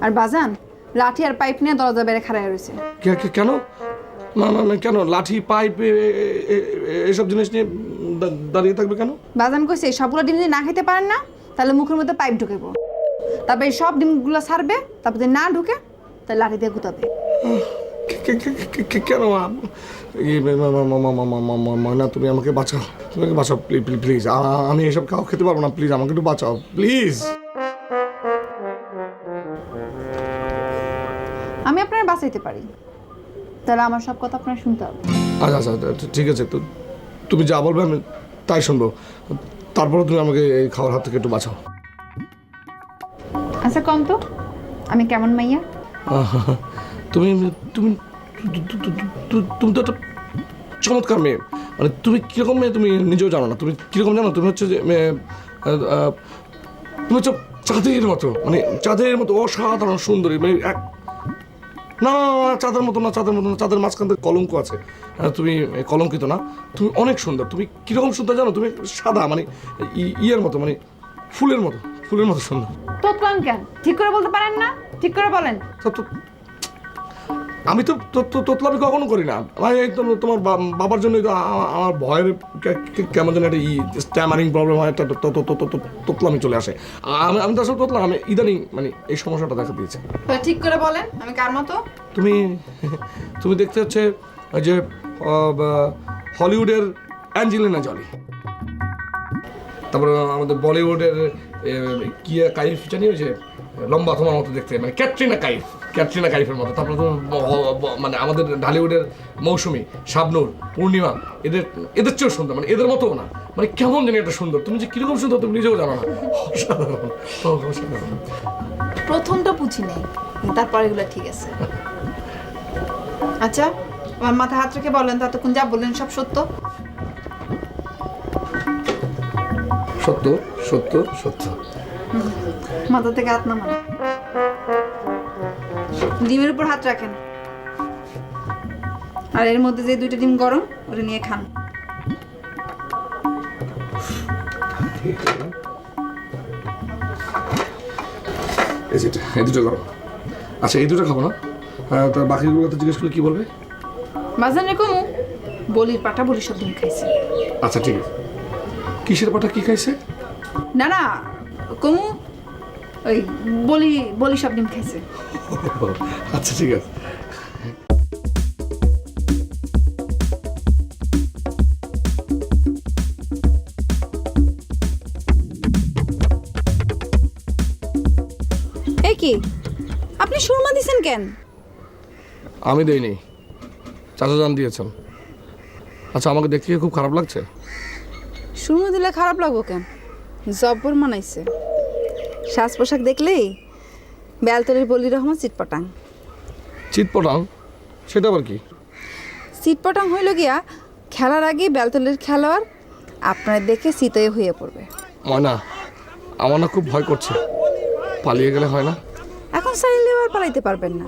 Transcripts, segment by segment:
আর বাজান লাঠি আর পাইপ নিয়ে দরজা বেড়ে খাড়ায় রয়েছে। কেন? না না না, কেন লাঠি পাইপ এসব জিনিস নিয়ে দাঁড়িয়ে থাকবে কেন? বাজান কইছে সবগুলো ডিম যদি না খেতে পারেন না তাহলে মুখের মধ্যে পাইপ ঢুকেবো, তারপরে এই সব ডিমগুলো ছাড়বে, তারপর যদি না ঢুকে তাহলে লাঠি দিয়ে গুতাবে। কেন না, তুমি আমাকে বাঁচাও, তুমি আমাকে বাঁচাও প্লিজ। আমি এসব খাও খেতে পারবো না, প্লিজ আমাকে একটু বাঁচাও প্লিজ। আমি আপনার বাঁচাইতে পারি, তাহলে আমার সব কথা আপনার শুনতে হবে। আচ্ছা আচ্ছা ঠিক আছে, তো তুমি যা বলবে আমি তাই শুনবো, তারপরে তুমি আমাকে এই খাওয়ার হাত থেকে একটু বাঁচাও। আচ্ছা কম তো আমি কেমন মাইয়া? তুমি তুমি তুমি তো একটা চমৎকার মেয়ে, মানে তুমি কীরকম মেয়ে তুমি নিজেও জানো না। তুমি কীরকম জানো? তুমি হচ্ছে যে তুমি হচ্ছে চাঁদের মতো, মানে চাঁদের মতো অসাধারণ সুন্দরী, মানে এক না চাঁদের মতো না, চাঁদের মতো না, চাঁদের মাঝখান থেকে কলঙ্ক আছে। তুমি কলঙ্কিত না, তুমি অনেক সুন্দর। তুমি কীরকম সুন্দর জানো? তুমি সাদা, মানে ইয়ের মতো, মানে ফুলের মতো সুন্দর। তোতলান কেন? ঠিক করে বলতে পারেন না? ঠিক করে বলেন। আমি তো তোতলামি কখনো করি না, মানে তোমার বাবার জন্যই তো আমার ভয়ের কেমন যেন একটা স্ট্যামারিং প্রবলেম হয়, একটা তোতলামি চলে আসে। আমি তো আসলে তোতলাম, আমি ইদানিং মানে এই সমস্যাটা দেখা দিয়েছে। ঠিক করে বলেন আমি কার মতো? তুমি দেখতে হচ্ছে যে হলিউডের অ্যাঞ্জেলিনা জলি, তারপরে আমাদের বলিউডের কাইফ জানি, ওই যে লম্বা তোমার মতো দেখতে, মানে ক্যাটরিনা কাইফের মতো। তারপরে তো মানে আমাদের ঢালিউডের মৌসুমী, শাবনূর, পূর্ণিমা, এদের চেয়েও সুন্দর, মানে এদের মতো না, মানে কেমন জানি একটা সুন্দর। তুমি যে কিরকম সুন্দর তুমি নিজেও জানো না। অসাধারণ। প্রথমটা বুঝি নেই, তারপর এগুলো ঠিক আছে। আচ্ছা আমার মাথায় হাত রেখে বলেন, ততক্ষণ যা বললেন সব সত্য? সত্য সত্য সত্য। মাথা থেকে হাত নামান, ডিমের উপর হাত রাখেন, আর এর মধ্যে যে দুইটা ডিম গরম ওটা নিয়ে খান। এই দুটো গরম। আচ্ছা এই দুটো খাবো না, তার বাকিগুলো তো জিজ্ঞেস করলে কি বলবে? বাজান রে কমু বলির পাটা বলি সব ডিম খাইছে। আচ্ছা ঠিক আছে, কিসের পাটা কি খাইছে? না না কমু ওই বলি সব ডিম খাইছে। আচ্ছা ঠিক আছে। এই কি আপনি সুরমা দিছেন কেন? আমি দেইনি, চাচা জান দিয়েছেন। আচ্ছা আমাকে দেখতে খুব খারাপ লাগছে? সুরমা দিলে খারাপ লাগবো কেন? জব্বর মানাইছে। সাজ পোশাক দেখলেই বেলতলির বলির রহমান চিটপটাং। চিটপটাং? সেটা আবার কি? চিটপটাং হইল গিয়া খেলার আগে বেলতলির খেলোয়াড় আপনার দেখে চিতয়ে হয়ে পড়বে। ময়না আমার না খুব ভয় করছে, পালিয়ে গেলে হয় না? এখন চাইলে আর পালাইতে পারবেন না,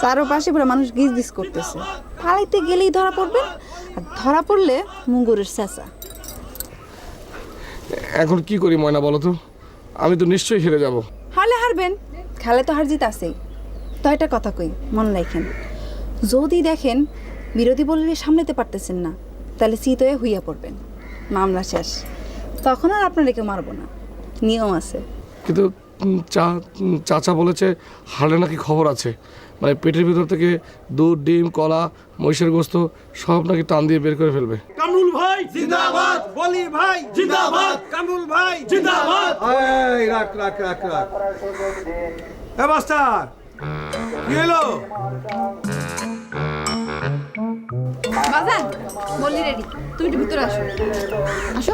চারপাশে পুরো মানুষ গিজ করতেছে। পালাইতে গেলেই ধরা পড়বেন, আর ধরা পড়লে মুঙ্গুরের চেঁচা। এখন কি করি ময়না বলো তো? আমি তো নিশ্চয়ই হেরে যাব। হারলে হারবেন, খেলে তো হার জিত আছেই। তো একটা কথা কই, মনে রাখেন, যদি দেখেন বিরোধী বলিরে সামলাতে পারতেছেন না, তাহলে চিত হয়ে হইয়া পড়বেন, মামলা শেষ। তখন আর আপনারা কেউ মারবো না, নিয়ম আছে। কিন্তু চাচা বলেছে হারলে নাকি খবর আছে, মানে পেটের ভিতর থেকে দুধ, ডিম, কলা, মহিষের গোস্ত সব নাকি টান দিয়ে বের করে ফেলবে। কামরুল ভাই জিন্দাবাদ, বলি ভাই জিন্দাবাদ, কামরুল ভাই জিন্দাবাদ। এই রাখ রাখ রাখ রাখ। এ মাস্টার কি হলো? বাজান বলি রেডি, তুমি একটু ভিতরে আসো। আসো।